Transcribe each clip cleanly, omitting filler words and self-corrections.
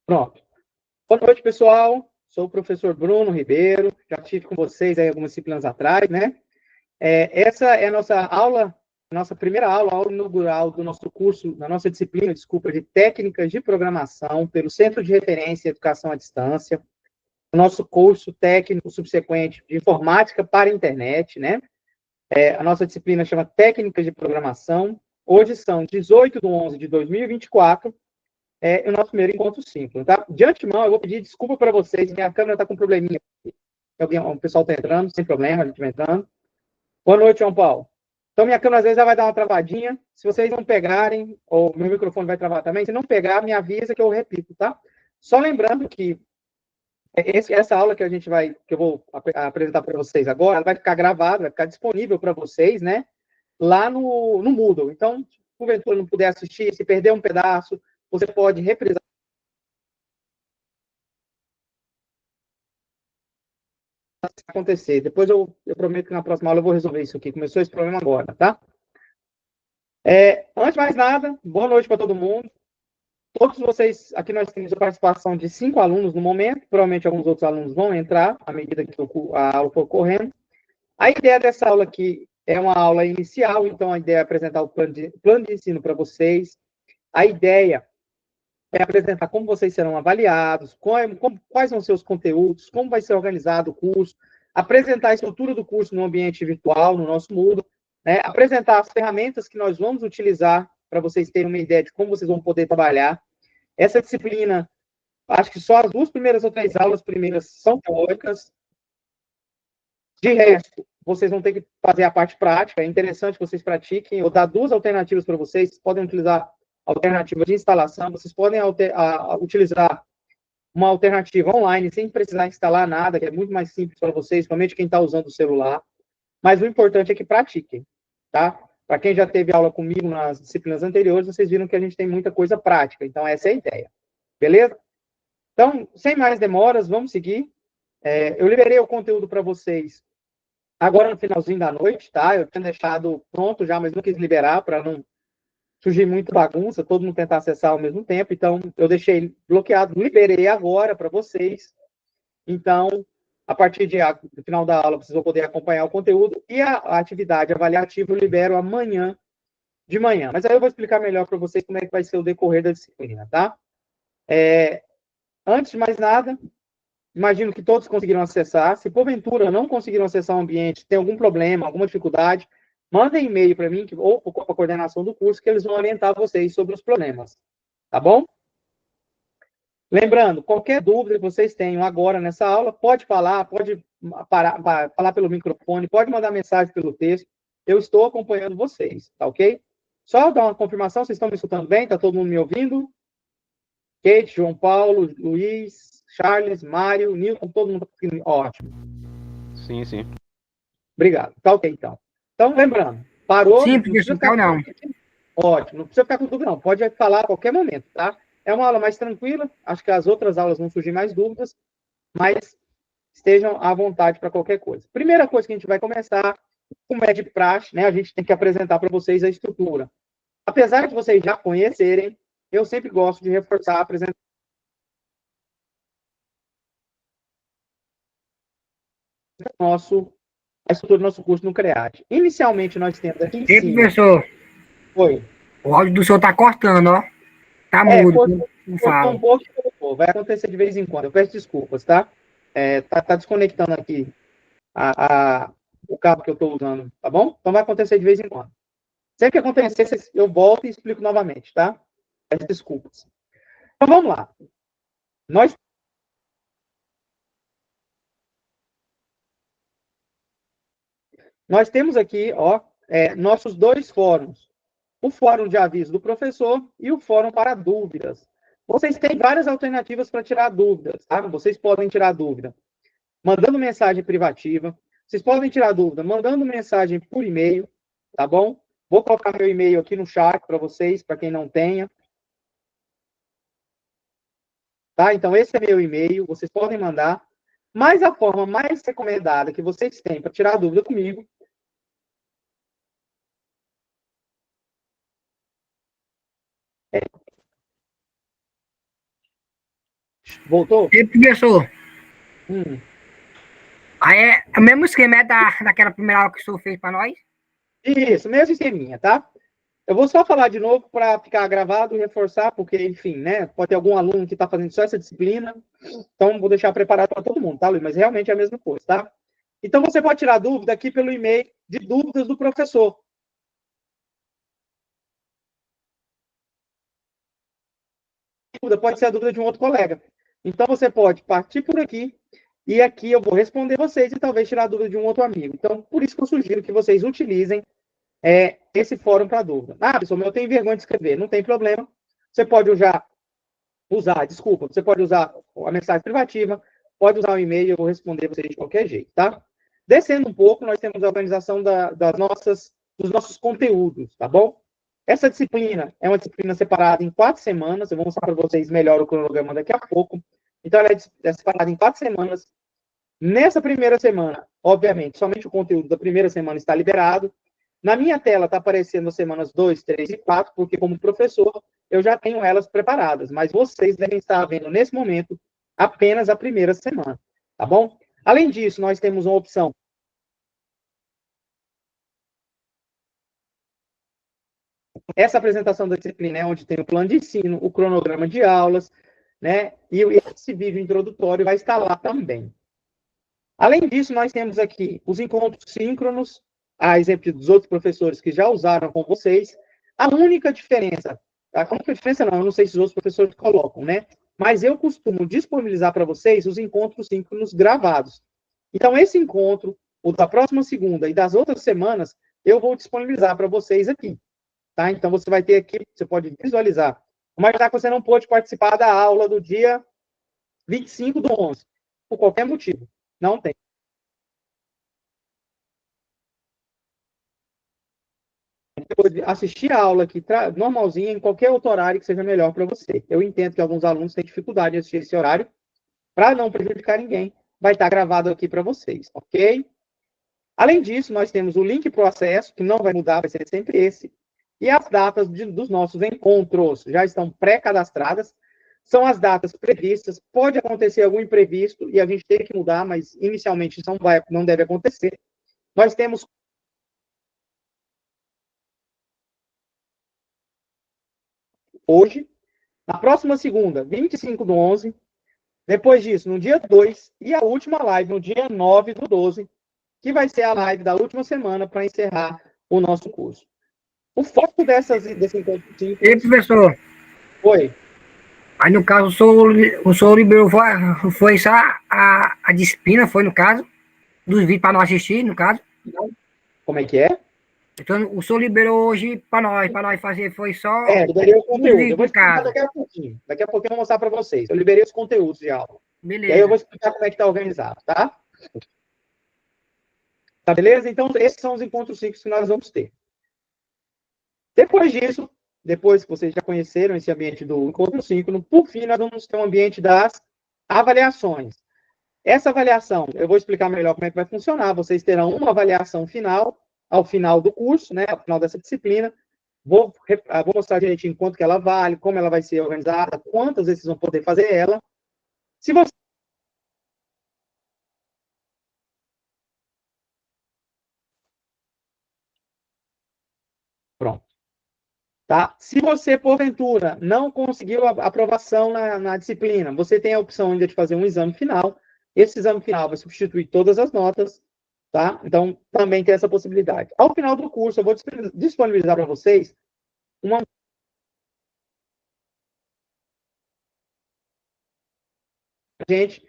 Pronto. Boa noite, pessoal. Sou o professor Bruno Ribeiro. Já estive com vocês aí algumas disciplinas atrás, né? Essa é a nossa aula, nossa primeira aula, a aula inaugural do nosso curso, da nossa disciplina, desculpa, de técnicas de programação pelo Centro de Referência em Educação à Distância. O nosso curso técnico subsequente de informática para a internet, né? A nossa disciplina chama Técnicas de Programação. Hoje são 18/11/2024. O nosso primeiro encontro simples, tá? De antemão, eu vou pedir desculpa para vocês, minha câmera está com um probleminha. O pessoal está entrando, sem problema, a gente vai entrando. Boa noite, João Paulo. Então, minha câmera às vezes vai dar uma travadinha. Se vocês não pegarem, ou meu microfone vai travar também, se não pegar, me avisa que eu repito, tá? Só lembrando que essa aula que eu vou apresentar para vocês agora, ela vai ficar gravada, vai ficar disponível para vocês, né? Lá no Moodle. Então, se porventura não puder assistir, se perder um pedaço, você pode reprisar acontecer. Depois eu prometo que na próxima aula eu vou resolver isso aqui. Começou esse problema agora, tá? Antes de mais nada, boa noite para todo mundo. Todos vocês, aqui nós temos a participação de 5 alunos no momento, provavelmente alguns outros alunos vão entrar à medida que a aula for correndo. A ideia dessa aula aqui é uma aula inicial, então a ideia é apresentar o plano de ensino para vocês. A ideia é apresentar como vocês serão avaliados, quais vão ser os conteúdos, como vai ser organizado o curso, apresentar a estrutura do curso no ambiente virtual, no nosso Moodle, né? Apresentar as ferramentas que nós vamos utilizar para vocês terem uma ideia de como vocês vão poder trabalhar. Essa disciplina, acho que só as 2 primeiras ou 3 aulas primeiras são teóricas. De resto, vocês vão ter que fazer a parte prática. É interessante que vocês pratiquem. Eu dar 2 alternativas para vocês. Vocês podem utilizar alternativa de instalação, vocês podem utilizar uma alternativa online, sem precisar instalar nada, que é muito mais simples para vocês, somente quem está usando o celular. Mas o importante é que pratiquem, tá? Para quem já teve aula comigo nas disciplinas anteriores, vocês viram que a gente tem muita coisa prática. Então, essa é a ideia. Beleza? Então, sem mais demoras, vamos seguir. Eu liberei o conteúdo para vocês agora no finalzinho da noite, tá? Eu tinha deixado pronto já, mas não quis liberar para não surgir muita bagunça, todo mundo tentar acessar ao mesmo tempo. Então, eu deixei bloqueado, liberei agora para vocês. Então, a partir do final da aula, vocês vão poder acompanhar o conteúdo e a atividade avaliativa eu libero amanhã de manhã. Mas aí eu vou explicar melhor para vocês como é que vai ser o decorrer da disciplina, tá? Antes de mais nada, imagino que todos conseguiram acessar. Se porventura não conseguiram acessar o ambiente, tem algum problema, alguma dificuldade, mandem e-mail para mim ou para a coordenação do curso que eles vão orientar vocês sobre os problemas. Tá bom? Lembrando, qualquer dúvida que vocês tenham agora nessa aula, pode falar, pode falar pelo microfone, pode mandar mensagem pelo texto. Eu estou acompanhando vocês, tá ok? Só dar uma confirmação, vocês estão me escutando bem? Está todo mundo me ouvindo? Kate, João Paulo, Luiz, Charles, Mário, Nilton, todo mundo está ótimo. Sim, sim. Obrigado. Tá ok, então. Então, lembrando, parou, Sim, não precisa professor, ficar não. ótimo, não precisa ficar com dúvida, não. Pode falar a qualquer momento, tá? É uma aula mais tranquila, acho que as outras aulas vão surgir mais dúvidas, mas estejam à vontade para qualquer coisa. Primeira coisa que a gente vai começar, como é de praxe, né? A gente tem que apresentar para vocês a estrutura. Apesar de vocês já conhecerem, eu sempre gosto de reforçar a apresentação a estrutura do nosso curso no CREAT. Inicialmente, nós temos aqui em Ei, cima. professor, Oi. o áudio do senhor tá cortando, ó. Tá mudo, não Cortou fala. um pouco e colocou. Vai acontecer de vez em quando. Eu peço desculpas, tá? Tá desconectando aqui a, a, o cabo que eu estou usando, tá bom? Então vai acontecer de vez em quando. Sempre que acontecer, eu volto e explico novamente, tá? Peço desculpas. Então vamos lá. Nós, nós temos aqui, ó, nossos 2 fóruns. O fórum de aviso do professor e o fórum para dúvidas. Vocês têm várias alternativas para tirar dúvidas, tá? Vocês podem tirar dúvida mandando mensagem privativa. Vocês podem tirar dúvida mandando mensagem por e-mail, tá bom? Vou colocar meu e-mail aqui no chat para vocês, para quem não tenha. Tá? Então, esse é meu e-mail, vocês podem mandar. Mas a forma mais recomendada que vocês têm para tirar dúvida comigo Voltou? E professor, Hum. aí é o mesmo esquema daquela primeira aula que o senhor fez para nós? Isso, mesmo esqueminha, tá? Eu vou só falar de novo para ficar gravado e reforçar, porque, enfim, né? Pode ter algum aluno que está fazendo só essa disciplina, então vou deixar preparado para todo mundo, tá, Luiz? Mas realmente é a mesma coisa, tá? Então você pode tirar dúvida aqui pelo e-mail de dúvidas do professor. Dúvida pode ser a dúvida de um outro colega. Então você pode partir por aqui e aqui eu vou responder vocês e talvez tirar a dúvida de um outro amigo. Então, por isso que eu sugiro que vocês utilizem esse fórum para dúvida. Ah, pessoal, eu tenho vergonha de escrever. Não tem problema. Você pode você pode usar a mensagem privativa, pode usar o e-mail, eu vou responder vocês de qualquer jeito, tá? Descendo um pouco, nós temos a organização dos nossos conteúdos, tá bom? Essa disciplina é uma disciplina separada em 4 semanas, eu vou mostrar para vocês melhor o cronograma daqui a pouco. Então, ela é separada em 4 semanas. Nessa primeira semana, obviamente, somente o conteúdo da primeira semana está liberado. Na minha tela está aparecendo as semanas 2, 3 e 4, porque como professor, eu já tenho elas preparadas, mas vocês devem estar vendo nesse momento apenas a primeira semana, tá bom? Além disso, nós temos uma opção. Essa apresentação da disciplina é onde tem o plano de ensino, o cronograma de aulas, né? E esse vídeo introdutório vai estar lá também. Além disso, nós temos aqui os encontros síncronos, a exemplo dos outros professores que já usaram com vocês. A única diferença não, eu não sei se os outros professores colocam, né? Mas eu costumo disponibilizar para vocês os encontros síncronos gravados. Então, esse encontro, o da próxima segunda e das outras semanas, eu vou disponibilizar para vocês aqui, tá? Então, você vai ter aqui, você pode visualizar. Mas já que você não pôde participar da aula do dia 25/11, por qualquer motivo, não tem. Assistir a aula aqui normalzinha em qualquer outro horário que seja melhor para você. Eu entendo que alguns alunos têm dificuldade de assistir esse horário, para não prejudicar ninguém, vai estar gravado aqui para vocês, ok? Além disso, nós temos o link para o acesso, que não vai mudar, vai ser sempre esse, e as datas dos nossos encontros já estão pré-cadastradas, são as datas previstas, pode acontecer algum imprevisto e a gente tem que mudar, mas inicialmente isso não deve acontecer. Nós temos hoje, na próxima segunda, 25/11, depois disso, no dia 2, e a última live no dia 9/12, que vai ser a live da última semana para encerrar o nosso curso. O foco desse encontro simples... E professor? Oi. Aí no caso, o senhor liberou, foi só a disciplina, foi no caso, dos vídeos para nós assistir, no caso? Como é que é? Então, o senhor liberou hoje para nós fazer, foi só liberei o conteúdo. Eu vou explicar caso. daqui a pouquinho. Daqui a pouquinho eu vou mostrar para vocês. Eu liberei os conteúdos de aula. Beleza. E aí eu vou explicar como é que está organizado, tá? Tá beleza? Então, esses são os encontros simples que nós vamos ter. Depois disso, depois que vocês já conheceram esse ambiente do encontro síncrono, por fim, nós vamos ter um ambiente das avaliações. Essa avaliação, eu vou explicar melhor como é que vai funcionar. Vocês terão uma avaliação final, ao final do curso, né, ao final dessa disciplina. Vou mostrar direitinho quanto que ela vale, como ela vai ser organizada, quantas vezes vocês vão poder fazer ela. Se você... Pronto. Tá? Se você, porventura, não conseguiu a aprovação na disciplina, você tem a opção ainda de fazer um exame final. Esse exame final vai substituir todas as notas, tá? Então, também tem essa possibilidade. Ao final do curso, eu vou disponibilizar para vocês uma... gente,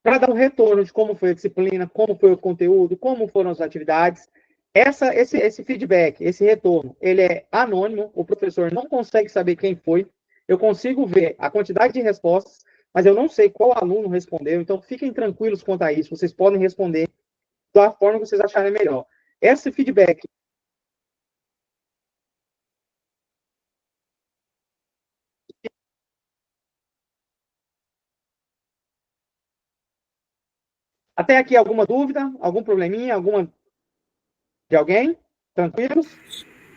para dar um retorno de como foi a disciplina, como foi o conteúdo, como foram as atividades. Esse feedback, esse retorno, ele é anônimo, o professor não consegue saber quem foi, eu consigo ver a quantidade de respostas, mas eu não sei qual aluno respondeu, então fiquem tranquilos quanto a isso, vocês podem responder da forma que vocês acharem melhor. Esse feedback... Até aqui, alguma dúvida? Algum probleminha? Alguma de alguém? Tranquilos?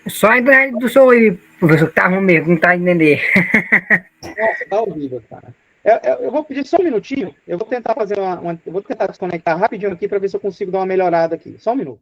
Só a ideia do senhor aí, professor, que tá ruim mesmo, não tá entendendo. Nossa, tá horrível, cara. Eu vou pedir só um minutinho, eu vou tentar fazer eu vou tentar desconectar rapidinho aqui para ver se eu consigo dar uma melhorada aqui. Só um minuto.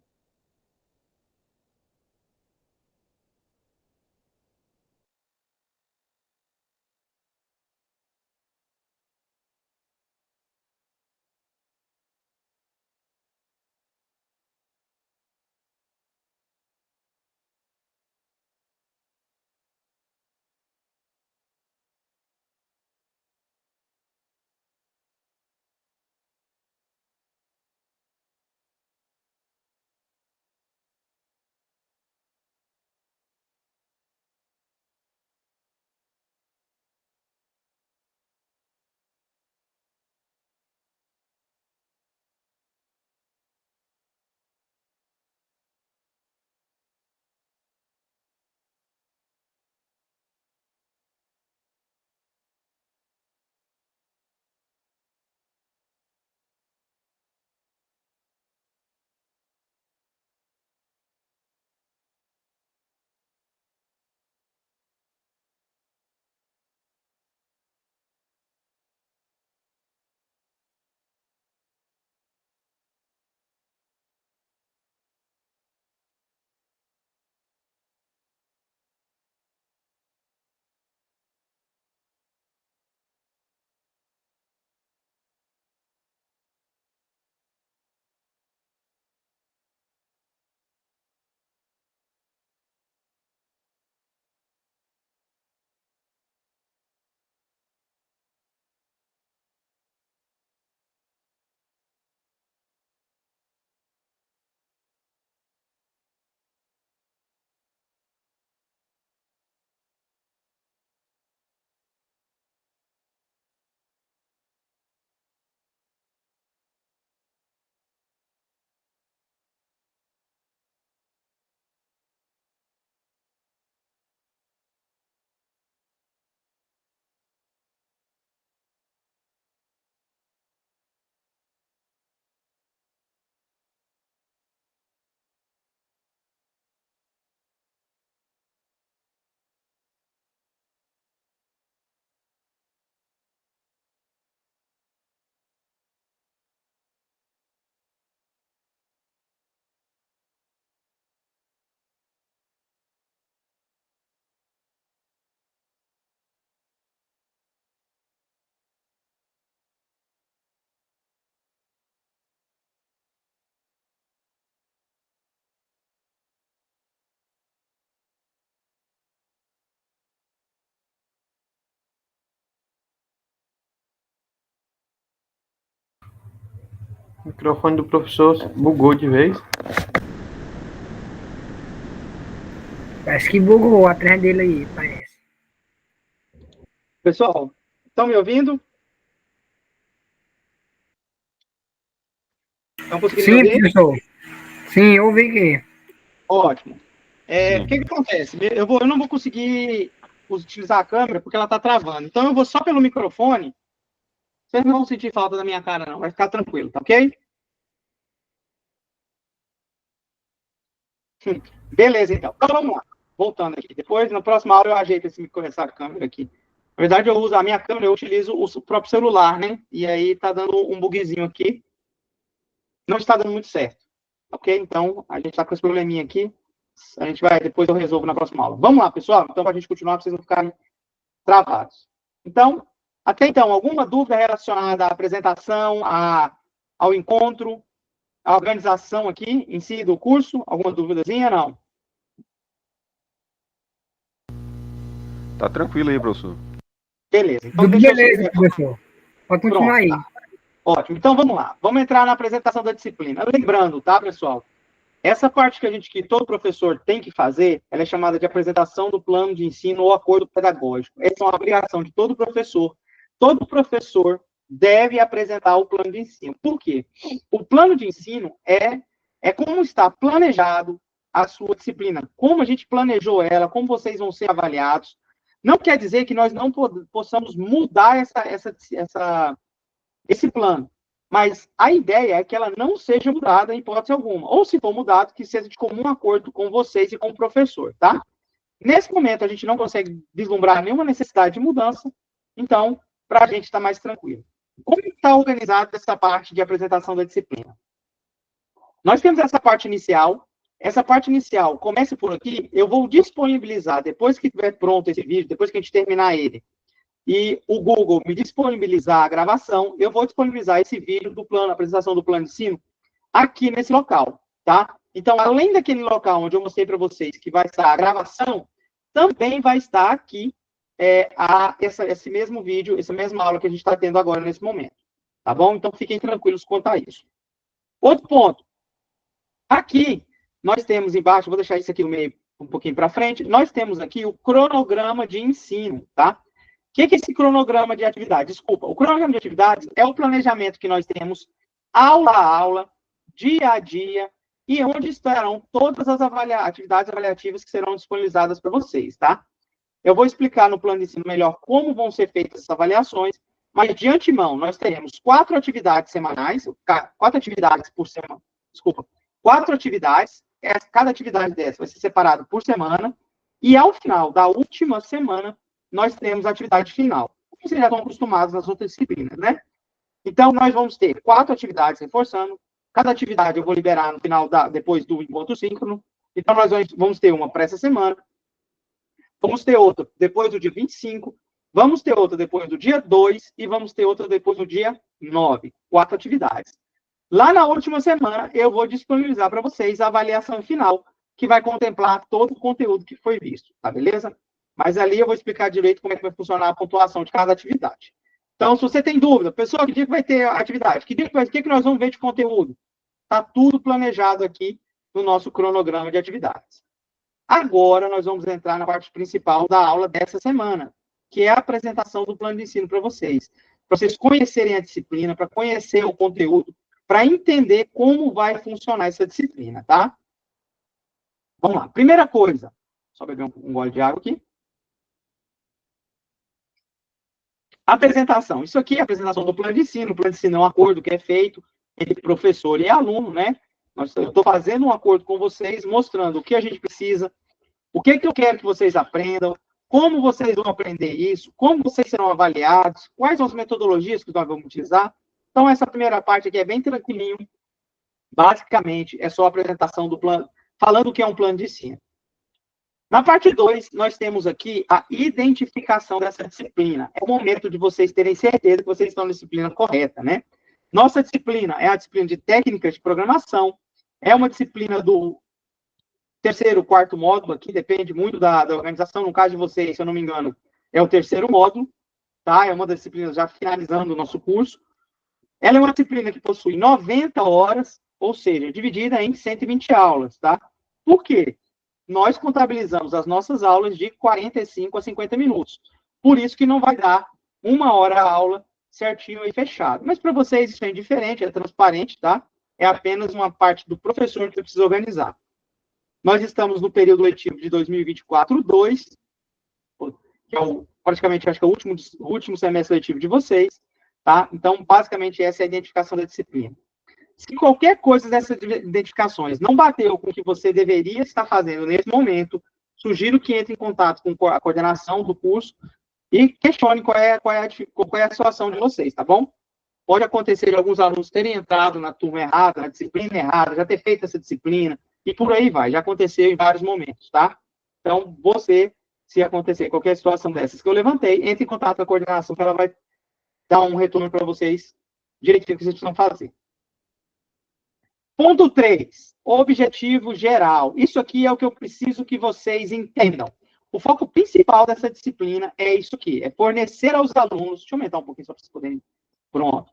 O microfone do professor bugou de vez. Parece que bugou atrás dele aí, parece. Pessoal, estão me ouvindo? Estão conseguindo me Sim, ouvir? professor. Sim, eu ouvi que. Ótimo. O que acontece? Eu não vou conseguir utilizar a câmera porque ela está travando. Então, eu vou só pelo microfone. Vocês não vão sentir falta da minha cara, não. Vai ficar tranquilo, tá ok? Beleza, então. Então, vamos lá. Voltando aqui. Depois, na próxima aula, eu ajeito essa câmera aqui. Na verdade, eu uso a minha câmera, eu utilizo o próprio celular, né? E aí, tá dando um bugzinho aqui. Não está dando muito certo. Ok? Então, a gente está com esse probleminha aqui. A gente vai, depois eu resolvo na próxima aula. Vamos lá, pessoal? Então, para a gente continuar, para vocês não ficarem travados. Então, até então, alguma dúvida relacionada à apresentação, ao encontro, à organização aqui em si do curso? Alguma duvidazinha? Não? Tá tranquilo aí, professor. Beleza. Então, Tudo deixa eu... beleza, professor. Pode continuar aí. Tá. Ótimo. Então, vamos lá. Vamos entrar na apresentação da disciplina. Lembrando, tá, pessoal? Essa parte que todo professor tem que fazer, ela é chamada de apresentação do plano de ensino ou acordo pedagógico. Essa é uma obrigação de todo professor. Todo professor deve apresentar o plano de ensino. Por quê? O plano de ensino é como está planejado a sua disciplina, como a gente planejou ela, como vocês vão ser avaliados. Não quer dizer que nós não possamos mudar esse plano. Mas a ideia é que ela não seja mudada em hipótese alguma. Ou, se for mudado, que seja de comum acordo com vocês e com o professor, tá? Nesse momento, a gente não consegue vislumbrar nenhuma necessidade de mudança. Então, para a gente estar mais tranquilo. Como está organizada essa parte de apresentação da disciplina? Nós temos essa parte inicial. Essa parte inicial, comece por aqui, eu vou disponibilizar, depois que estiver pronto esse vídeo, depois que a gente terminar ele, e o Google me disponibilizar a gravação, eu vou disponibilizar esse vídeo do plano, a apresentação do plano de ensino, aqui nesse local, tá? Então, além daquele local onde eu mostrei para vocês que vai estar a gravação, também vai estar aqui esse mesmo vídeo, essa mesma aula que a gente está tendo agora nesse momento, tá bom? Então, fiquem tranquilos quanto a isso. Outro ponto. Aqui, nós temos embaixo, vou deixar isso aqui no meio um pouquinho para frente, nós temos aqui o cronograma de ensino, tá? O que é esse cronograma de atividade? Desculpa, o cronograma de atividades é o planejamento que nós temos aula a aula, dia a dia, e onde estarão todas as atividades avaliativas que serão disponibilizadas para vocês, tá? Eu vou explicar no plano de ensino melhor como vão ser feitas essas avaliações, mas de antemão, nós teremos 4 atividades semanais, 4 atividades por semana, desculpa, 4 atividades, cada atividade dessa vai ser separada por semana, e ao final da última semana, nós temos a atividade final. Vocês já estão acostumados nas outras disciplinas, né? Então, nós vamos ter 4 atividades reforçando, cada atividade eu vou liberar no final, depois do encontro síncrono, então nós vamos ter uma para essa semana, vamos ter outra depois do dia 25, vamos ter outra depois do dia 2, e vamos ter outra depois do dia 9, 4 atividades. Lá na última semana, eu vou disponibilizar para vocês a avaliação final, que vai contemplar todo o conteúdo que foi visto, tá beleza? Mas ali eu vou explicar direito como é que vai funcionar a pontuação de cada atividade. Então, se você tem dúvida, pessoal, que dia que vai ter a atividade? Que dia que nós vamos ver de conteúdo? Está tudo planejado aqui no nosso cronograma de atividades. Agora, nós vamos entrar na parte principal da aula dessa semana, que é a apresentação do plano de ensino para vocês conhecerem a disciplina, para conhecer o conteúdo, para entender como vai funcionar essa disciplina, tá? Vamos lá. Primeira coisa, só beber um gole de água aqui. Apresentação. Isso aqui é a apresentação do plano de ensino. O plano de ensino é um acordo que é feito entre professor e aluno, né? Eu estou fazendo um acordo com vocês, mostrando o que a gente precisa, o que eu quero que vocês aprendam, como vocês vão aprender isso, como vocês serão avaliados, quais são as metodologias que nós vamos utilizar. Então, essa primeira parte aqui é bem tranquilinho. Basicamente, é só a apresentação do plano, falando o que é um plano de ensino. Na parte 2, nós temos aqui a identificação dessa disciplina. É o momento de vocês terem certeza que vocês estão na disciplina correta, né? Nossa disciplina é a disciplina de técnicas de programação, é uma disciplina do 3º, 4º módulo aqui, depende muito da organização. No caso de vocês, se eu não me engano, é o 3º módulo, tá? É uma das disciplinas já finalizando o nosso curso. Ela é uma disciplina que possui 90 horas, ou seja, dividida em 120 aulas, tá? Por quê? Nós contabilizamos as nossas aulas de 45 a 50 minutos. Por isso que não vai dar 1 hora a aula certinho e fechado. Mas para vocês isso é indiferente, é transparente, tá? É apenas uma parte do professor que precisa organizar. Nós estamos no período letivo de 2024-2, que é praticamente, acho que é o último semestre letivo de vocês, tá? Então, basicamente, essa é a identificação da disciplina. Se qualquer coisa dessas identificações não bateu com o que você deveria estar fazendo nesse momento, sugiro que entre em contato com a coordenação do curso e questione qual é a situação de vocês, tá bom? Pode acontecer de alguns alunos terem entrado na turma errada, na disciplina errada, já ter feito essa disciplina, e por aí vai. Já aconteceu em vários momentos, tá? Então, você, se acontecer qualquer situação dessas que eu levantei, entre em contato com a coordenação, que ela vai dar um retorno para vocês direitinho que vocês precisam fazer. Ponto 3, objetivo geral. Isso aqui é o que eu preciso que vocês entendam. O foco principal dessa disciplina é isso aqui, é fornecer aos alunos, deixa eu aumentar um pouquinho só para vocês poderem, pronto.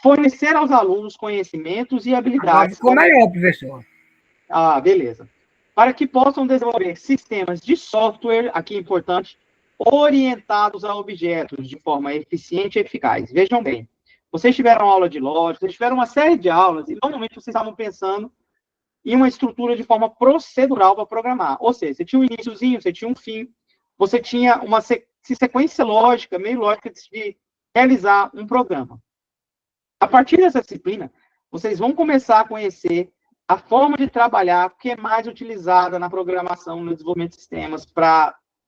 Fornecer aos alunos conhecimentos e habilidades. Agora ficou melhor, professor. Ah, beleza. Para que possam desenvolver sistemas de software, aqui é importante, orientados a objetos de forma eficiente e eficaz. Vejam bem, vocês tiveram aula de lógica, vocês tiveram uma série de aulas, e normalmente vocês estavam pensando em uma estrutura de forma procedural para programar. Ou seja, você tinha um iniciozinho, você tinha um fim, você tinha uma sequência lógica, meio lógica de realizar um programa. A partir dessa disciplina, vocês vão começar a conhecer a forma de trabalhar que é mais utilizada na programação, no desenvolvimento de sistemas,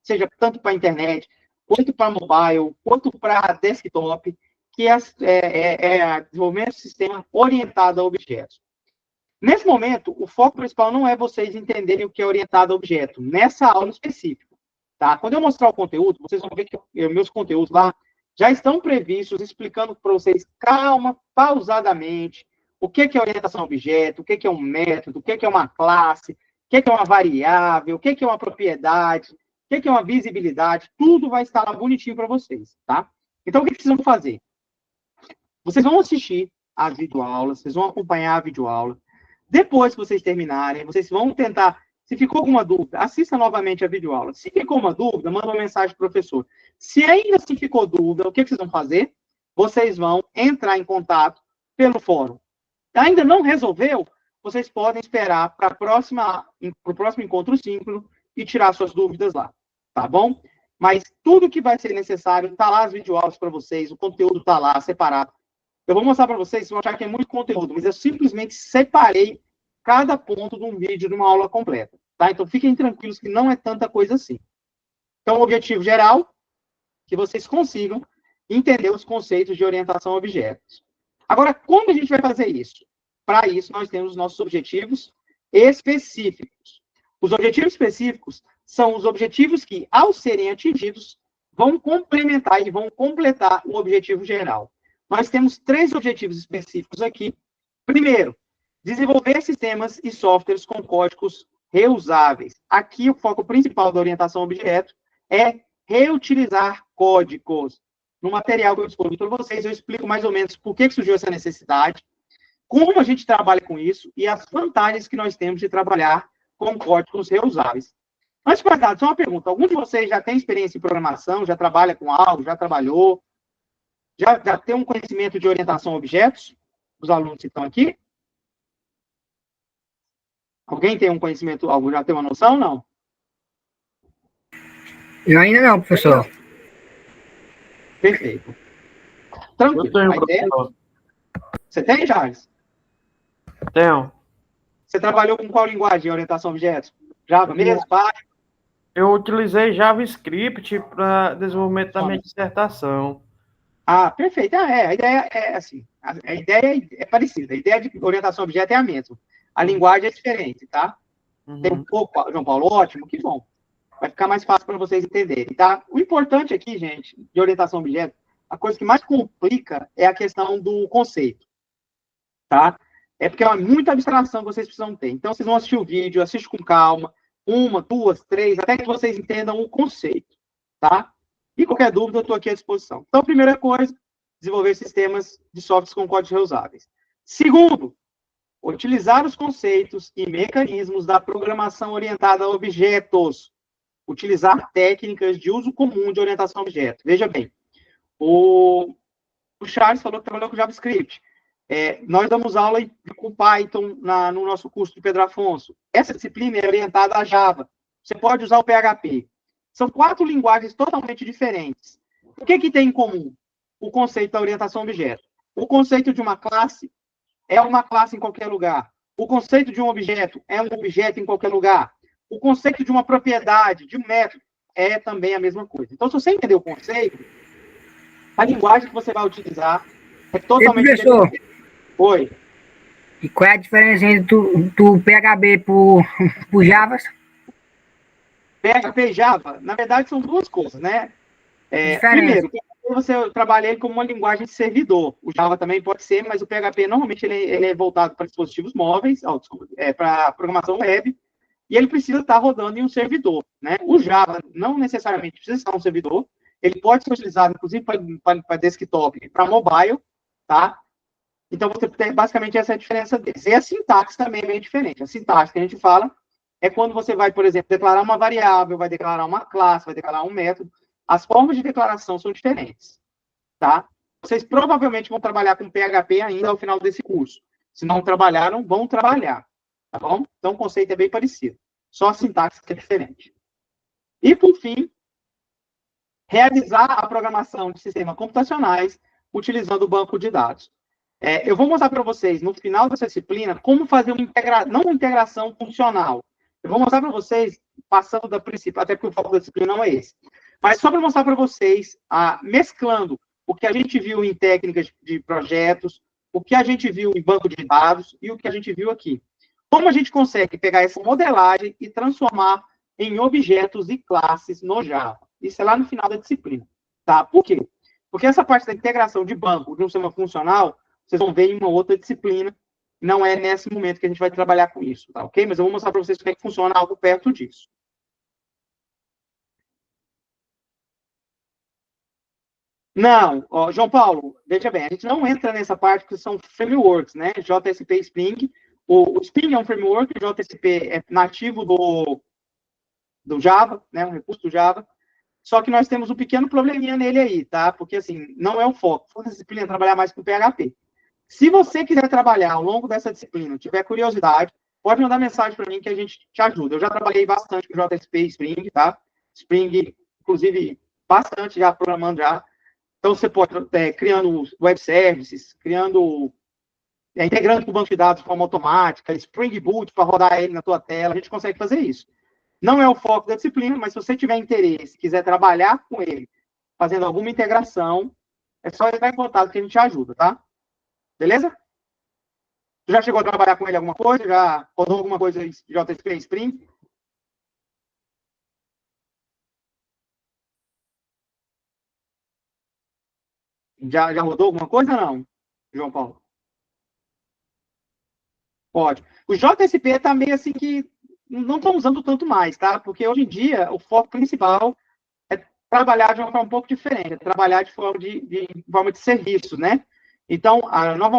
seja tanto para a internet, quanto para mobile, quanto para desktop, que é desenvolvimento de sistema orientado a objetos. Nesse momento, o foco principal não é vocês entenderem o que é orientado a objeto, nessa aula específica. Tá? Quando eu mostrar o conteúdo, vocês vão ver que meus conteúdos lá já estão previstos, explicando para vocês, calma, pausadamente, o que é orientação a objeto, o que é um método, o que é uma classe, o que é uma variável, o que é uma propriedade, o que é uma visibilidade, tudo vai estar lá bonitinho para vocês, tá? Então, o que vocês vão fazer? Vocês vão assistir as videoaulas, vocês vão acompanhar a videoaula. Depois que vocês terminarem, vocês vão tentar. Se ficou alguma dúvida, assista novamente a videoaula. Se ficou uma dúvida, manda uma mensagem para o professor. Se ainda assim ficou dúvida, o que vocês vão fazer? Vocês vão entrar em contato pelo fórum. Ainda não resolveu? Vocês podem esperar para o próximo encontro síncrono e tirar suas dúvidas lá. Tá bom? Mas tudo que vai ser necessário, está lá as videoaulas para vocês, o conteúdo está lá, separado. Eu vou mostrar para vocês, vocês vão achar que é muito conteúdo, mas eu simplesmente separei cada ponto de um vídeo de uma aula completa, tá? Então, fiquem tranquilos que não é tanta coisa assim. Então, o objetivo geral, que vocês consigam entender os conceitos de orientação a objetos. Agora, como a gente vai fazer isso? Para isso, nós temos os nossos objetivos específicos. Os objetivos específicos são os objetivos que, ao serem atingidos, vão complementar e vão completar o objetivo geral. Nós temos 3 objetivos específicos aqui. Primeiro, desenvolver sistemas e softwares com códigos reusáveis. Aqui, o foco principal da orientação a objeto é reutilizar códigos. No material que eu disponho para vocês, eu explico mais ou menos por que surgiu essa necessidade, como a gente trabalha com isso e as vantagens que nós temos de trabalhar com códigos reusáveis. Antes de passar, só uma pergunta. Algum de vocês já tem experiência em programação, já trabalha com algo, já trabalhou? Já tem um conhecimento de orientação a objetos? Os alunos que estão aqui? Alguém tem um conhecimento, já tem uma noção, não? Eu ainda não, professor. Perfeito. Tranquilo. Eu tenho, professor. Você tem, Charles? Tenho. Você trabalhou com qual linguagem de orientação a objetos? Java mesmo, Python? Eu utilizei JavaScript para desenvolvimento da minha dissertação. Ah, perfeito. A ideia é assim. A ideia é parecida. A ideia de orientação a objeto é a mesma. A linguagem é diferente, tá? Tem um pouco, João Paulo, ótimo, que bom. Vai ficar mais fácil para vocês entenderem, tá? O importante aqui, gente, de orientação a objeto, a coisa que mais complica é a questão do conceito, tá? É porque é muita abstração que vocês precisam ter. Então, vocês vão assistir o vídeo, assiste com calma, 1, 2, 3, até que vocês entendam o conceito, tá? E qualquer dúvida, eu estou aqui à disposição. Então, primeira coisa, desenvolver sistemas de softwares com códigos reusáveis. Segundo, utilizar os conceitos e mecanismos da programação orientada a objetos. Utilizar técnicas de uso comum de orientação a objetos. Veja bem, o Charles falou que trabalhou com JavaScript. Nós damos aula com Python no nosso curso de Pedro Afonso. Essa disciplina é orientada a Java. Você pode usar o PHP. São 4 linguagens totalmente diferentes. O que tem em comum? O conceito da orientação a objeto. O conceito de uma classe é uma classe em qualquer lugar. O conceito de um objeto é um objeto em qualquer lugar. O conceito de uma propriedade, de um método, é também a mesma coisa. Então, se você entender o conceito, a linguagem que você vai utilizar é totalmente diferente. Oi. E qual é a diferença entre do PHP pro Java? PHP e Java, na verdade, são 2 coisas, né? Primeiro, você trabalha ele como uma linguagem de servidor. O Java também pode ser, mas o PHP, normalmente, ele é voltado para dispositivos móveis, para programação web, e ele precisa estar rodando em um servidor, né? O Java não necessariamente precisa estar um servidor, ele pode ser utilizado, inclusive, para desktop, para mobile, tá? Então, você tem basicamente essa diferença deles. E a sintaxe também é bem diferente. A sintaxe que a gente fala é quando você vai, por exemplo, declarar uma variável, vai declarar uma classe, vai declarar um método. As formas de declaração são diferentes, tá? Vocês provavelmente vão trabalhar com PHP ainda ao final desse curso. Se não trabalharam, vão trabalhar, tá bom? Então, o conceito é bem parecido. Só a sintaxe que é diferente. E, por fim, realizar a programação de sistemas computacionais utilizando o banco de dados. Eu vou mostrar para vocês, no final dessa disciplina, como fazer não uma integração funcional. Eu vou mostrar para vocês, passando da princípio, até porque o foco da disciplina não é esse. Mas só para mostrar para vocês, mesclando o que a gente viu em técnicas de projetos, o que a gente viu em banco de dados e o que a gente viu aqui. Como a gente consegue pegar essa modelagem e transformar em objetos e classes no Java? Isso é lá no final da disciplina, tá? Por quê? Porque essa parte da integração de banco de um sistema funcional, vocês vão ver em uma outra disciplina, não é nesse momento que a gente vai trabalhar com isso, tá? Ok? Mas eu vou mostrar para vocês como é que funciona algo perto disso. Não, ó, João Paulo, veja bem, a gente não entra nessa parte porque são frameworks, né? JSP e Spring. O Spring é um framework, o JSP é nativo do Java, né? Um recurso do Java. Só que nós temos um pequeno probleminha nele aí, tá? Porque, assim, não é o foco. Se for disciplina trabalhar mais com PHP. Se você quiser trabalhar ao longo dessa disciplina, tiver curiosidade, pode mandar mensagem para mim que a gente te ajuda. Eu já trabalhei bastante com JSP e Spring, tá? Spring, inclusive, bastante já programando já. Então, você pode, criando web services, integrando com o banco de dados de forma automática, Spring Boot para rodar ele na tua tela, a gente consegue fazer isso. Não é o foco da disciplina, mas se você tiver interesse, quiser trabalhar com ele, fazendo alguma integração, é só entrar em contato que a gente te ajuda, tá? Beleza? Tu já chegou a trabalhar com ele alguma coisa? Já rodou alguma coisa em JSP Spring? Já rodou alguma coisa ou não, João Paulo? Pode. O JSP está meio assim que não estão usando tanto mais, tá? Porque hoje em dia o foco principal é trabalhar de uma forma um pouco diferente, é trabalhar de forma de serviço, né? Então,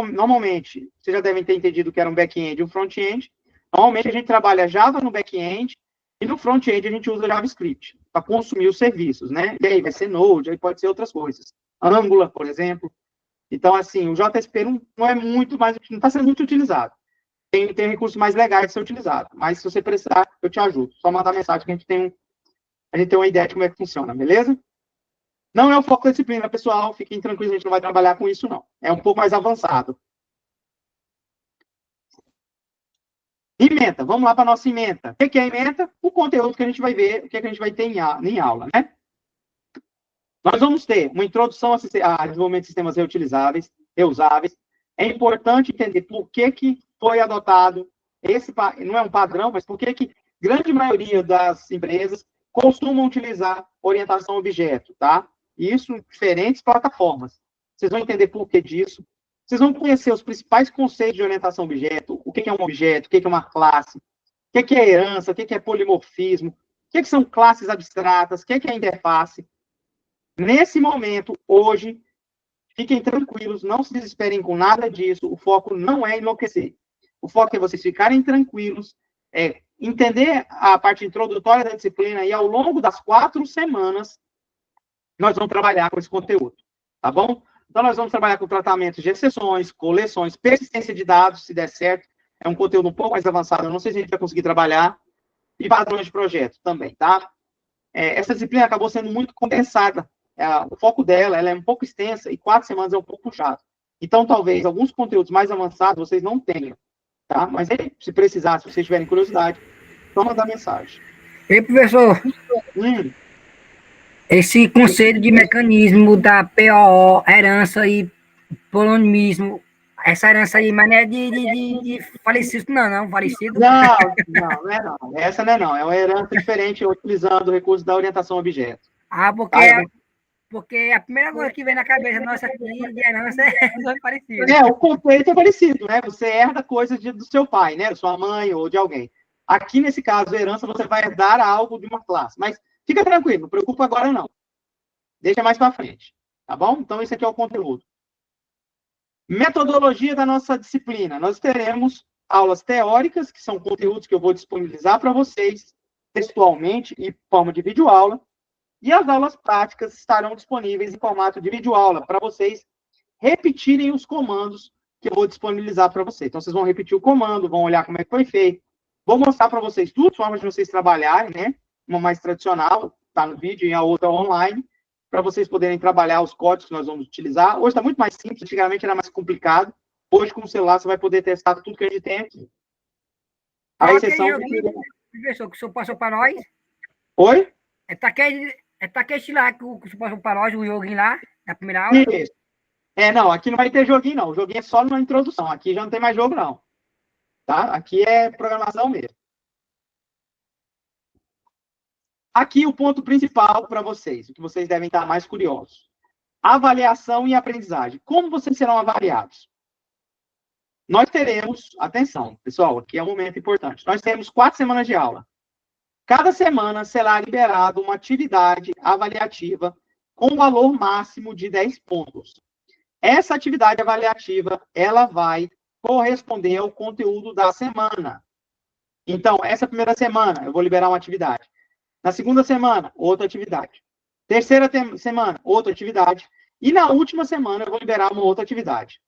normalmente, vocês já devem ter entendido que era um back-end e um front-end. Normalmente a gente trabalha Java no back-end e no front-end a gente usa JavaScript para consumir os serviços, né? E aí vai ser Node, aí pode ser outras coisas. Angular, por exemplo. Então, assim, o JSP não é muito mais, não está sendo muito utilizado. Tem recursos mais legais de ser utilizado. Mas se você precisar, eu te ajudo. Só mandar mensagem que a gente tem uma ideia de como é que funciona, beleza? Não é o foco da disciplina, pessoal. Fiquem tranquilos, a gente não vai trabalhar com isso, não. É um pouco mais avançado. Ementa. Vamos lá para a nossa ementa. O que é ementa? O conteúdo que a gente vai ver, o que a gente vai ter em aula, né? Nós vamos ter uma introdução a desenvolvimento de sistemas reutilizáveis, reusáveis. É importante entender por que foi adotado não é um padrão, mas por que grande maioria das empresas costumam utilizar orientação a objeto, tá? Isso em diferentes plataformas. Vocês vão entender por que disso. Vocês vão conhecer os principais conceitos de orientação a objeto, o que é um objeto, o que é uma classe, o que é herança, o que é polimorfismo, o que são classes abstratas, o que é interface. Nesse momento, hoje, fiquem tranquilos, não se desesperem com nada disso, o foco não é enlouquecer. O foco é vocês ficarem tranquilos, entender a parte introdutória da disciplina e ao longo das 4 semanas, nós vamos trabalhar com esse conteúdo, tá bom? Então, nós vamos trabalhar com tratamento de exceções, coleções, persistência de dados, se der certo. É um conteúdo um pouco mais avançado, eu não sei se a gente vai conseguir trabalhar. E padrões de projeto também, tá? Essa disciplina acabou sendo muito condensada. O foco dela ela é um pouco extensa e 4 semanas é um pouco puxado. Então, talvez, alguns conteúdos mais avançados vocês não tenham, tá? Mas se precisar, se vocês tiverem curiosidade, só mandar mensagem. Ei, professor, esse conceito de mecanismo da POO, herança e polonismo, essa herança aí, mas não é de falecido, não, falecido. Não é não. Essa não é não. É uma herança diferente utilizando o recurso da orientação a objeto. Porque a primeira coisa que vem na cabeça nossa aqui de herança é parecido. O conceito é parecido, né? Você herda coisas do seu pai, né? Da sua mãe ou de alguém. Aqui, nesse caso, a herança, você vai herdar algo de uma classe. Mas fica tranquilo, não preocupa agora, não. Deixa mais para frente, tá bom? Então, esse aqui é o conteúdo. Metodologia da nossa disciplina. Nós teremos aulas teóricas, que são conteúdos que eu vou disponibilizar para vocês, textualmente e forma de videoaula. E as aulas práticas estarão disponíveis em formato de videoaula, para vocês repetirem os comandos que eu vou disponibilizar para vocês. Então, vocês vão repetir o comando, vão olhar como é que foi feito. Vou mostrar para vocês duas formas de vocês trabalharem, né? Uma mais tradicional, está no vídeo, e a outra online, para vocês poderem trabalhar os códigos que nós vamos utilizar. Hoje está muito mais simples, antigamente era mais complicado. Hoje, com o celular, você vai poder testar tudo que a gente tem aqui. A exceção... Professor, que o senhor passou para nós? Oi? É Takeshi lá, que você passou para nós, o joguinho lá, na primeira aula. Isso. Não, aqui não vai ter joguinho, não. O joguinho é só na introdução. Aqui já não tem mais jogo, não. Tá? Aqui é programação mesmo. Aqui o ponto principal para vocês, o que vocês devem estar mais curiosos. Avaliação e aprendizagem. Como vocês serão avaliados? Nós teremos, atenção, pessoal, aqui é um momento importante. Nós teremos 4 semanas de aula. Cada semana será liberado uma atividade avaliativa com valor máximo de 10 pontos. Essa atividade avaliativa, ela vai corresponder ao conteúdo da semana. Então, essa primeira semana, eu vou liberar uma atividade. Na segunda semana, outra atividade. Terceira semana, outra atividade. E na última semana, eu vou liberar uma outra atividade.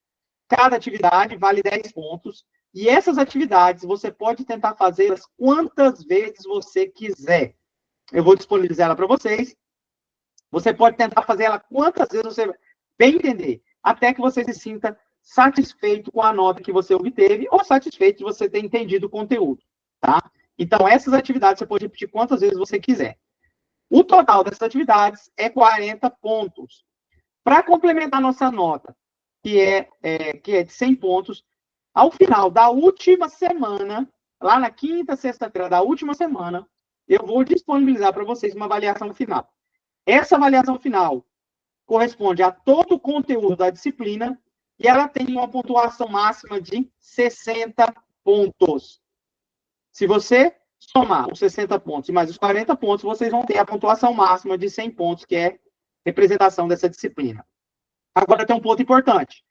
Cada atividade vale 10 pontos. E essas atividades, você pode tentar fazê-las quantas vezes você quiser. Eu vou disponibilizar ela para vocês. Você pode tentar fazer ela quantas vezes você bem entender, até que você se sinta satisfeito com a nota que você obteve ou satisfeito de você ter entendido o conteúdo, tá? Então, essas atividades você pode repetir quantas vezes você quiser. O total dessas atividades é 40 pontos. Para complementar nossa nota, que é de 100 pontos, ao final da última semana, lá na quinta, sexta-feira da última semana, eu vou disponibilizar para vocês uma avaliação final. Essa avaliação final corresponde a todo o conteúdo da disciplina e ela tem uma pontuação máxima de 60 pontos. Se você somar os 60 pontos e mais os 40 pontos, vocês vão ter a pontuação máxima de 100 pontos, que é representação dessa disciplina. Agora tem um ponto importante.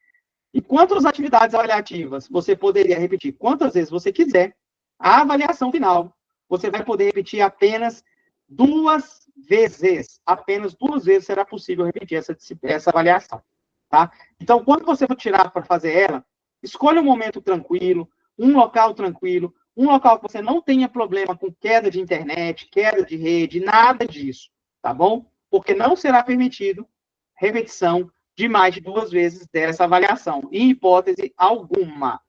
Enquanto as atividades avaliativas você poderia repetir quantas vezes você quiser, a avaliação final você vai poder repetir apenas 2 vezes. Apenas 2 vezes será possível repetir essa avaliação. Tá? Então, quando você for tirar para fazer ela, escolha um momento tranquilo, um local tranquilo, um local que você não tenha problema com queda de internet, queda de rede, nada disso, tá bom? Porque não será permitido repetição de mais de 2 vezes dessa avaliação, em hipótese alguma,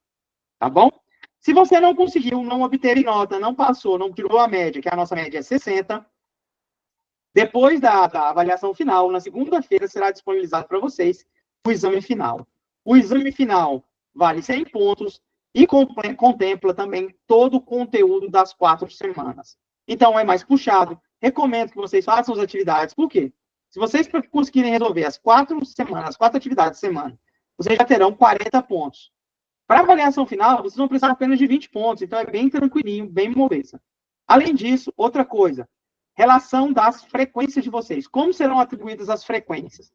tá bom? Se você não conseguiu, não obter nota, não passou, não tirou a média, que a nossa média é 60, depois da avaliação final, na segunda-feira, será disponibilizado para vocês o exame final. O exame final vale 100 pontos e contempla também todo o conteúdo das 4 semanas. Então, é mais puxado. Recomendo que vocês façam as atividades. Por quê? Se vocês conseguirem resolver as 4 semanas, as 4 atividades de semana, vocês já terão 40 pontos. Para a avaliação final, vocês vão precisar apenas de 20 pontos. Então, é bem tranquilinho, bem moleza. Além disso, outra coisa. Relação das frequências de vocês. Como serão atribuídas as frequências?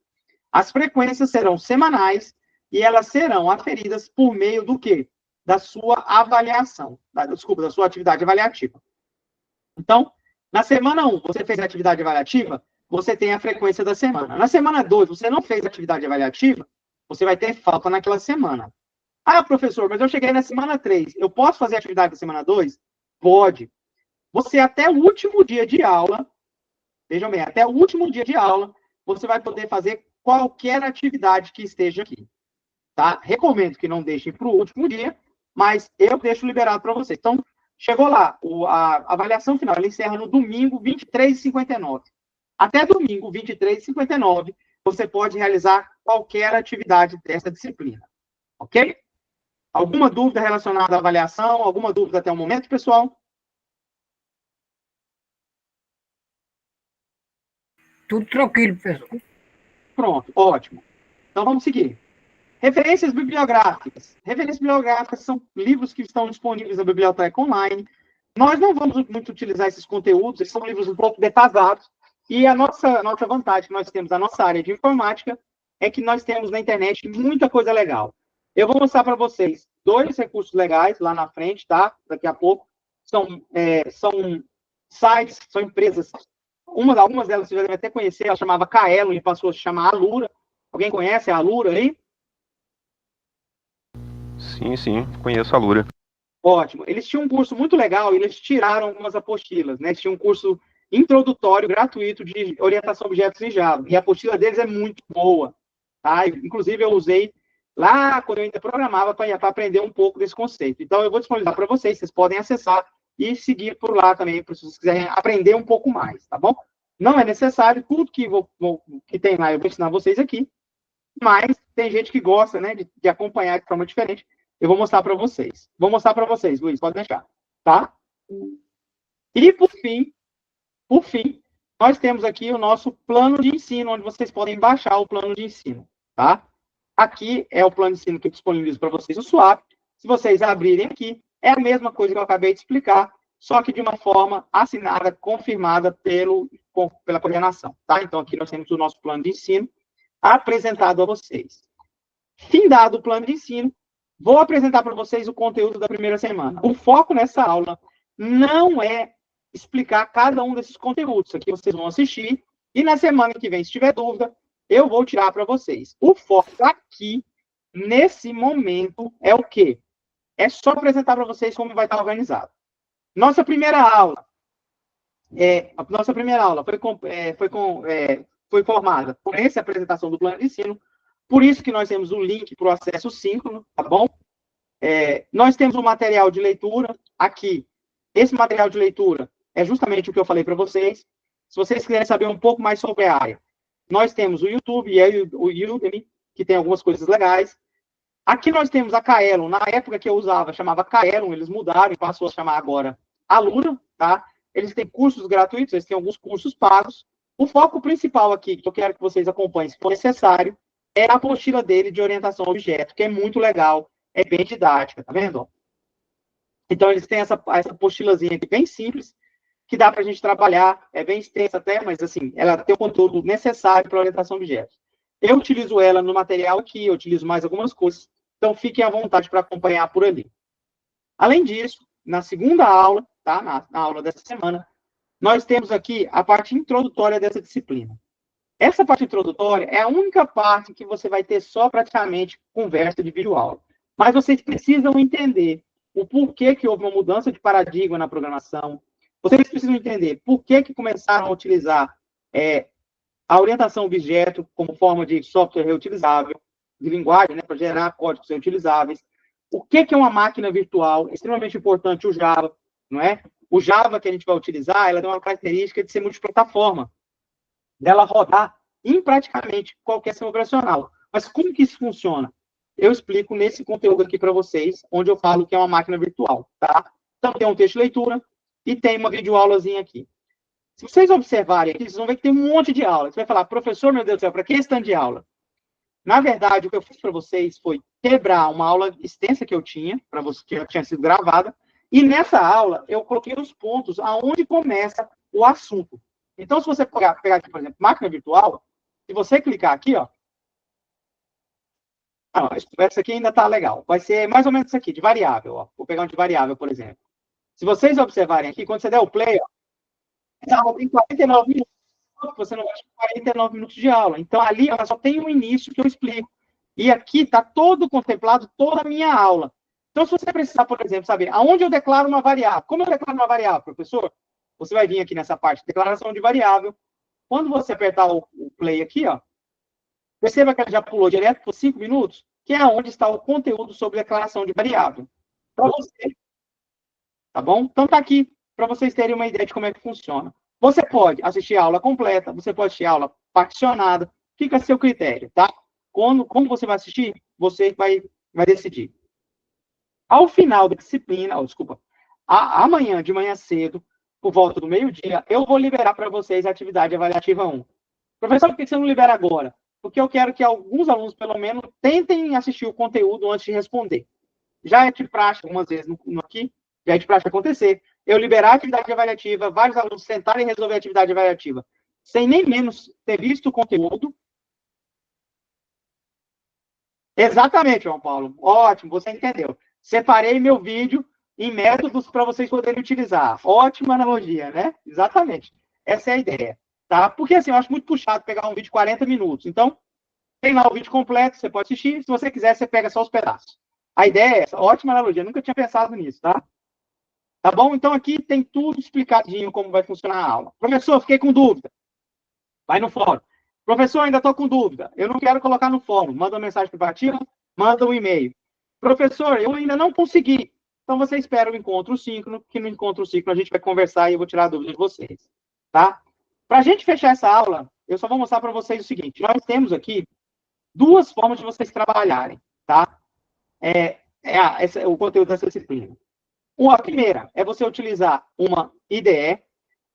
As frequências serão semanais e elas serão aferidas por meio do quê? Da sua avaliação. Da sua atividade avaliativa. Então, na semana 1, você fez a atividade avaliativa, você tem a frequência da semana. Na semana 2, você não fez a atividade avaliativa, você vai ter falta naquela semana. Ah, professor, mas eu cheguei na semana 3, eu posso fazer a atividade da semana 2? Pode. Você, até o último dia de aula, vejam bem, até o último dia de aula, você vai poder fazer qualquer atividade que esteja aqui. Tá? Recomendo que não deixem para o último dia, mas eu deixo liberado para vocês. Então, chegou lá, a avaliação final, ela encerra no domingo, 23h59. Até domingo, 23h59, você pode realizar qualquer atividade dessa disciplina. Ok? Alguma dúvida relacionada à avaliação? Alguma dúvida até o momento, pessoal? Tudo tranquilo, professor. Pronto, ótimo. Então, vamos seguir. Referências bibliográficas. Referências bibliográficas são livros que estão disponíveis na biblioteca online. Nós não vamos muito utilizar esses conteúdos, eles são livros um pouco defasados. E a nossa vantagem que nós temos na nossa área de informática é que nós temos na internet muita coisa legal. Eu vou mostrar para vocês 2 recursos legais lá na frente, tá? Daqui a pouco. São sites, são empresas. Algumas delas você já deve até conhecer, ela chamava Kaelo e passou a se chamar Alura. Alguém conhece a Alura aí? Sim, conheço a Alura. Ótimo. Eles tinham um curso muito legal e eles tiraram algumas apostilas, né? Eles tinham um curso introdutório, gratuito, de orientação a objetos em Java. E a apostila deles é muito boa, tá? Inclusive, eu usei lá quando eu ainda programava para aprender um pouco desse conceito. Então, eu vou disponibilizar para vocês podem acessar e seguir por lá também, se vocês quiserem aprender um pouco mais, tá bom? Não é necessário, tudo que tem lá eu vou ensinar vocês aqui, mas tem gente que gosta, né, de acompanhar de forma diferente. Eu vou mostrar para vocês. Vou mostrar para vocês, Luiz, pode deixar, tá? E, por fim, nós temos aqui o nosso plano de ensino, onde vocês podem baixar o plano de ensino, tá? Aqui é o plano de ensino que eu disponibilizo para vocês no Swap. Se vocês abrirem aqui, é a mesma coisa que eu acabei de explicar, só que de uma forma assinada, confirmada pela coordenação, tá? Então, aqui nós temos o nosso plano de ensino apresentado a vocês. Findado o plano de ensino, vou apresentar para vocês o conteúdo da primeira semana. O foco nessa aula não é explicar cada um desses conteúdos. Aqui vocês vão assistir, e na semana que vem, se tiver dúvida, eu vou tirar para vocês. O foco aqui, nesse momento, é o quê? É só apresentar para vocês como vai estar organizado. Nossa primeira aula foi formada por essa apresentação do plano de ensino, por isso que nós temos o link para o acesso síncrono, tá bom? Nós temos um material de leitura aqui. Esse material de leitura é justamente o que eu falei para vocês. Se vocês quiserem saber um pouco mais sobre a área, nós temos o YouTube e o Udemy, que tem algumas coisas legais. Aqui nós temos a Kaelon. Na época que eu usava, chamava Kaelon, eles mudaram e passou a chamar agora Alura, tá? Eles têm cursos gratuitos, eles têm alguns cursos pagos. O foco principal aqui, que eu quero que vocês acompanhem, se for necessário, é a apostila dele de orientação a objeto, que é muito legal, é bem didática, tá vendo? Então, eles têm essa apostilazinha aqui bem simples, que dá para a gente trabalhar, é bem extensa até, mas assim, ela tem o conteúdo necessário para orientação a objetos. Eu utilizo ela no material aqui, eu utilizo mais algumas coisas, então fiquem à vontade para acompanhar por ali. Além disso, na segunda aula, tá? Na aula dessa semana, nós temos aqui a parte introdutória dessa disciplina. Essa parte introdutória é a única parte que você vai ter só praticamente conversa de videoaula. Mas vocês precisam entender o porquê que houve uma mudança de paradigma na programação. Vocês precisam entender por que começaram a utilizar a orientação objeto como forma de software reutilizável, de linguagem, né, para gerar códigos reutilizáveis. O que é uma máquina virtual? É extremamente importante o Java, não é? O Java que a gente vai utilizar, ela tem uma característica de ser multiplataforma, dela rodar em praticamente qualquer sistema operacional. Mas como que isso funciona? Eu explico nesse conteúdo aqui para vocês, onde eu falo que é uma máquina virtual, tá? Então, tem um texto de leitura e tem uma videoaulazinha aqui. Se vocês observarem aqui, vocês vão ver que tem um monte de aula. Você vai falar, professor, meu Deus do céu, para que esse tanto de aula? Na verdade, o que eu fiz para vocês foi quebrar uma aula extensa que eu tinha, para vocês, que já tinha sido gravada, e nessa aula eu coloquei os pontos aonde começa o assunto. Então, se você pegar aqui, por exemplo, máquina virtual, se você clicar aqui, ó, essa aqui ainda está legal. Vai ser mais ou menos isso aqui, de variável. Ó. Vou pegar um de variável, por exemplo. Se vocês observarem aqui, quando você der o play, ó, essa aula tem 49 minutos. Você não vai ter 49 minutos de aula. Então, ali ela só tem um início que eu explico. E aqui está todo contemplado, toda a minha aula. Então, se você precisar, por exemplo, saber aonde eu declaro uma variável. Como eu declaro uma variável, professor? Você vai vir aqui nessa parte de declaração de variável. Quando você apertar o play aqui, ó, perceba que ela já pulou direto por 5 minutos, que é onde está o conteúdo sobre declaração de variável. Para você. Tá bom? Então, está aqui para vocês terem uma ideia de como é que funciona. Você pode assistir a aula completa, você pode assistir a aula particionada, fica a seu critério, tá? Como você vai assistir, você vai decidir. Ao final da disciplina, amanhã, de manhã cedo, por volta do meio-dia, eu vou liberar para vocês a atividade avaliativa 1. Professor, por que você não libera agora? Porque eu quero que alguns alunos, pelo menos, tentem assistir o conteúdo antes de responder. Já é de praxe, algumas vezes aqui, já é de praxe acontecer. Eu liberar a atividade avaliativa, vários alunos tentarem resolver a atividade avaliativa, sem nem menos ter visto o conteúdo. Exatamente, João Paulo. Ótimo, você entendeu. Separei meu vídeo em métodos para vocês poderem utilizar. Ótima analogia, né? Exatamente. Essa é a ideia. Tá? Porque, assim, eu acho muito puxado pegar um vídeo de 40 minutos. Então, tem lá o vídeo completo, você pode assistir. Se você quiser, você pega só os pedaços. A ideia é essa. Ótima analogia. Eu nunca tinha pensado nisso, tá? Tá bom? Então, aqui tem tudo explicadinho como vai funcionar a aula. Professor, fiquei com dúvida. Vai no fórum. Professor, ainda estou com dúvida. Eu não quero colocar no fórum. Manda uma mensagem privativa, manda um e-mail. Professor, eu ainda não consegui. Então, você espera o encontro síncrono, que no encontro síncrono a gente vai conversar e eu vou tirar a dúvida de vocês. Tá? Para a gente fechar essa aula, eu só vou mostrar para vocês o seguinte. Nós temos aqui duas formas de vocês trabalharem, tá? O conteúdo dessa disciplina. A primeira é você utilizar uma IDE.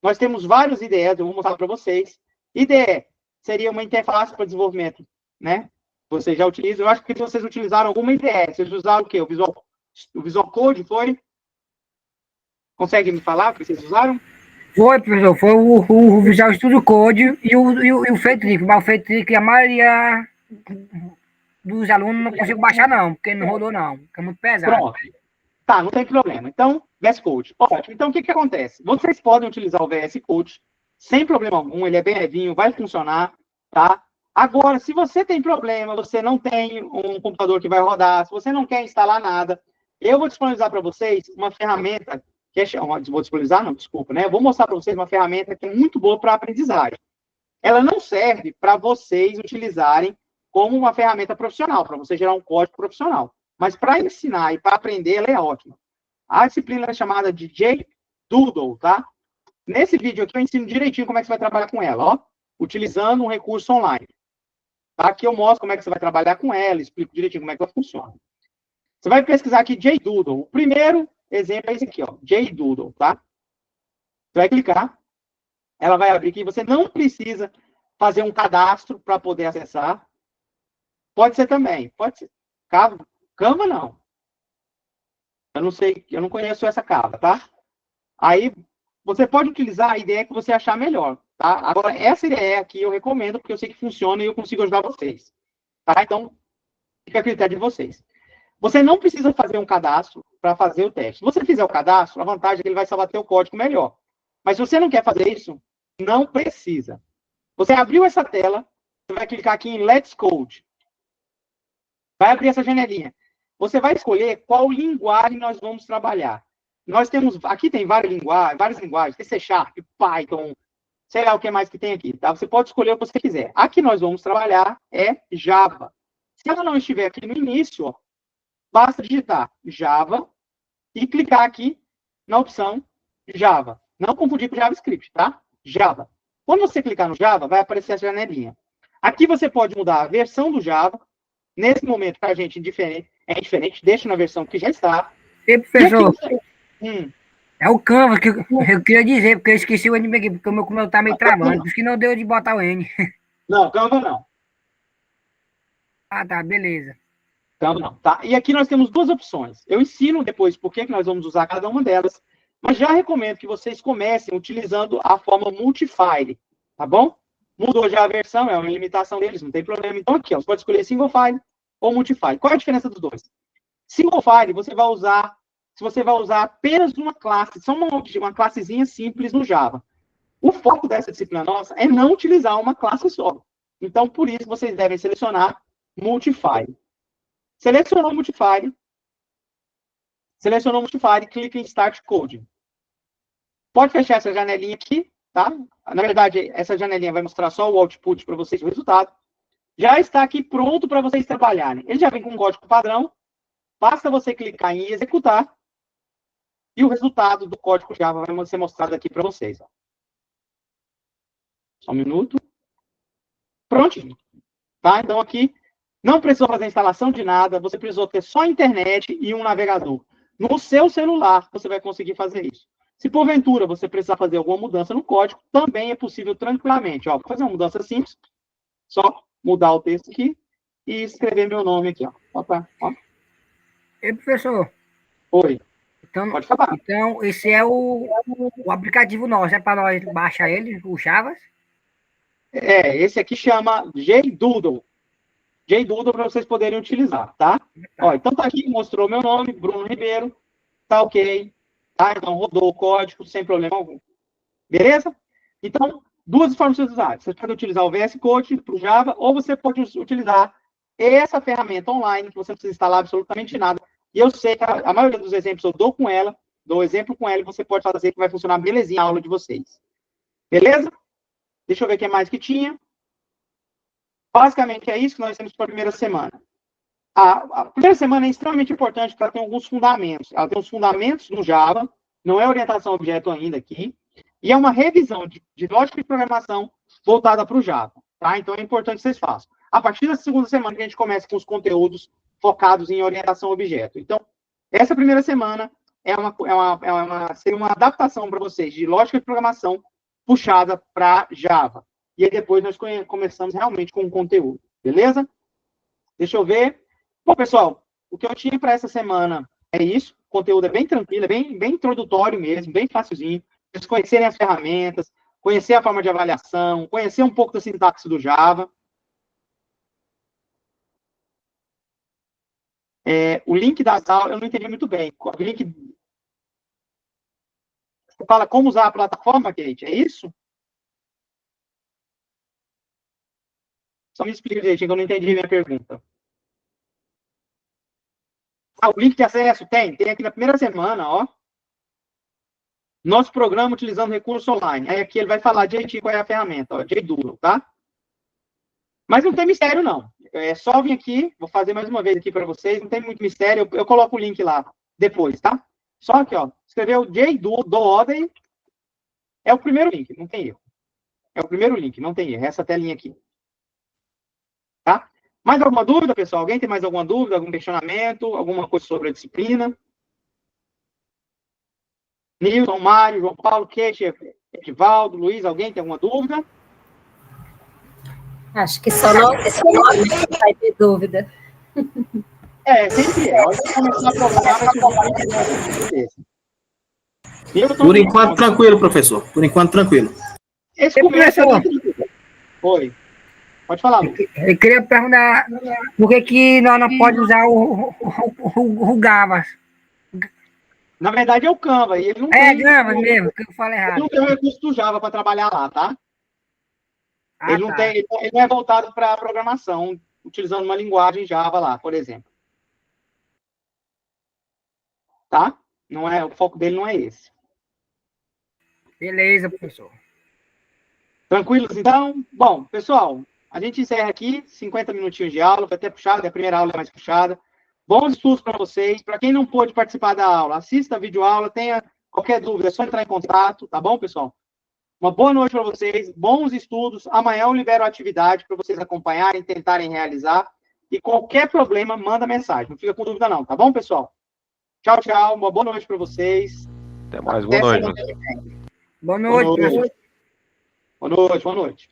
Nós temos vários IDEs, eu vou mostrar para vocês. IDE seria uma interface para desenvolvimento, né? Vocês já utilizam. Eu acho que vocês utilizaram alguma IDE. Vocês usaram o quê? O Visual Code foi? Consegue me falar o que vocês usaram? Foi, professor, foi o Visual Studio Code e o Fetric, mas o Fetric a maioria dos alunos não conseguiu baixar não, porque não rodou não, fica muito pesado. Pronto. Tá, não tem problema. Então, VS Code. Ótimo. Então, o que acontece? Vocês podem utilizar o VS Code sem problema algum, ele é bem levinho, vai funcionar, tá? Agora, se você tem problema, você não tem um computador que vai rodar, se você não quer instalar nada, eu vou disponibilizar para vocês uma ferramenta que é... Vou disponibilizar? Não, desculpa, né? Eu vou mostrar para vocês uma ferramenta que é muito boa para aprendizagem. Ela não serve para vocês utilizarem como uma ferramenta profissional, para você gerar um código profissional. Mas para ensinar e para aprender, ela é ótima. A disciplina é chamada de JDoodle, tá? Nesse vídeo aqui eu ensino direitinho como é que você vai trabalhar com ela, ó. Utilizando um recurso online. Tá? Aqui eu mostro como é que você vai trabalhar com ela, explico direitinho como é que ela funciona. Você vai pesquisar aqui JDoodle. O primeiro exemplo é esse aqui, ó. JDoodle, tá? Você vai clicar. Ela vai abrir aqui. Você não precisa fazer um cadastro para poder acessar. Pode ser também. Pode ser. Canva não. Eu não sei, eu não conheço essa Canva, tá? Aí, você pode utilizar a ideia que você achar melhor, tá? Agora, essa ideia aqui eu recomendo, porque eu sei que funciona e eu consigo ajudar vocês, tá? Então, fica a critério de vocês. Você não precisa fazer um cadastro para fazer o teste. Se você fizer o cadastro, a vantagem é que ele vai salvar teu código melhor. Mas se você não quer fazer isso, não precisa. Você abriu essa tela, você vai clicar aqui em Let's Code. Vai abrir essa janelinha. Você vai escolher qual linguagem nós vamos trabalhar. Nós temos, aqui tem várias linguagens, tem C#, Python, sei lá o que mais que tem aqui, tá? Você pode escolher o que você quiser. Aqui nós vamos trabalhar é Java. Se ela não estiver aqui no início, ó, basta digitar Java e clicar aqui na opção Java. Não confundir com JavaScript, tá? Java. Quando você clicar no Java, vai aparecer essa janelinha. Aqui você pode mudar a versão do Java. Nesse momento, para a gente, é diferente. Deixa na versão que já está. E, professor, é o Canva que eu queria dizer, porque eu esqueci o N aqui, porque o meu tá meio travando. Por isso que não deu de botar o N. Não, Canva não. Ah, tá, beleza. Canva não, tá? E aqui nós temos duas opções. Eu ensino depois por que nós vamos usar cada uma delas, mas já recomendo que vocês comecem utilizando a forma multifile, tá bom? Mudou já a versão, é uma limitação deles, não tem problema. Então aqui, ó, você pode escolher single file ou multifile. Qual é a diferença dos dois? Single file, você vai usar apenas uma classe, só uma classezinha simples no Java. O foco dessa disciplina nossa é não utilizar uma classe só. Então, por isso, vocês devem selecionar multifile. Selecionou multifile, clica em Start Coding. Pode fechar essa janelinha aqui, tá? Na verdade, essa janelinha vai mostrar só o output para vocês, o resultado. Já está aqui pronto para vocês trabalharem. Ele já vem com um código padrão. Basta você clicar em executar e o resultado do código Java vai ser mostrado aqui para vocês. Ó. Só um minuto. Prontinho. Tá? Então, aqui, não precisou fazer instalação de nada. Você precisou ter só internet e um navegador. No seu celular, você vai conseguir fazer isso. Se, porventura, você precisar fazer alguma mudança no código, também é possível tranquilamente. Ó, vou fazer uma mudança simples. Só mudar o texto aqui e escrever meu nome aqui. Ó. Ó. Ei, professor. Oi. Então, pode falar. Então, esse é o aplicativo nosso. É para nós baixar ele, o Java? Esse aqui chama JDoodle. JDoodle para vocês poderem utilizar, tá? Ó, então tá aqui, mostrou meu nome, Bruno Ribeiro. Tá ok. Tá? Então rodou o código sem problema algum. Beleza? Então, duas formas de usar. Você pode utilizar o VS Code para o Java, ou você pode utilizar essa ferramenta online, que você não precisa instalar absolutamente nada. E eu sei que a maioria dos exemplos eu dou exemplo com ela, e você pode fazer que vai funcionar belezinha a aula de vocês. Beleza? Deixa eu ver o que mais que tinha. Basicamente é isso que nós temos para a primeira semana. A primeira semana é extremamente importante porque ela tem alguns fundamentos. Ela tem os fundamentos no Java, não é orientação a objeto ainda aqui. E é uma revisão de lógica de programação voltada para o Java, tá? Então é importante que vocês façam. A partir da segunda semana que a gente começa com os conteúdos focados em orientação a objeto. Então, essa primeira semana seria uma adaptação para vocês de lógica de programação puxada para Java. E aí depois nós começamos realmente com o conteúdo, beleza? Deixa eu ver. Bom, pessoal, o que eu tinha para essa semana é isso. O conteúdo é bem tranquilo, é bem introdutório mesmo, bem facilzinho. Vocês conhecerem as ferramentas, conhecer a forma de avaliação, conhecer um pouco da sintaxe do Java. O link das aulas, eu não entendi muito bem. O link... Você fala como usar a plataforma, Kate? É isso? Só me explica direitinho, que eu não entendi a minha pergunta. O link de acesso tem aqui na primeira semana, ó. Nosso programa utilizando recurso online. Aí aqui ele vai falar direitinho qual é a ferramenta, ó, JDoodle, tá? Mas não tem mistério, não. É só vir aqui, vou fazer mais uma vez aqui para vocês, não tem muito mistério, eu coloco o link lá depois, tá? Só aqui, ó, escreveu JDoodle, é o primeiro link, não tem erro. É o primeiro link, não tem erro, essa telinha aqui. Tá? Mais alguma dúvida, pessoal? Alguém tem mais alguma dúvida, algum questionamento, alguma coisa sobre a disciplina? Nilson, Mário, João Paulo, Keixe, Edivaldo, Luiz, alguém tem alguma dúvida? Acho que só não vai ter dúvida. Sempre é. Olha, começar a programar, Por enquanto, tranquilo, professor. Por enquanto, tranquilo. Esse começo é muito tranquilo. Oi. Pode falar, Lu. Eu queria perguntar por que nós não podemos usar o Gavas. Na verdade, é o Canva. E ele não tem... Gavas mesmo, que eu falei errado. Ele não tem o recurso do Java para trabalhar lá, tá? Ele não tá. ele não é voltado para programação, utilizando uma linguagem Java lá, por exemplo. Tá? Não é, o foco dele não é esse. Beleza, professor. Tranquilos, então? Bom, pessoal, a gente encerra aqui, 50 minutinhos de aula, foi até puxada, a primeira aula é mais puxada. Bons estudos para vocês. Para quem não pôde participar da aula, assista a videoaula, tenha qualquer dúvida, é só entrar em contato, tá bom, pessoal? Uma boa noite para vocês, bons estudos. Amanhã eu libero a atividade para vocês acompanharem, tentarem realizar. E qualquer problema, manda mensagem. Não fica com dúvida não, tá bom, pessoal? Tchau, tchau. Uma boa noite para vocês. Até mais. Boa noite. Boa noite, professor. Boa noite, boa noite.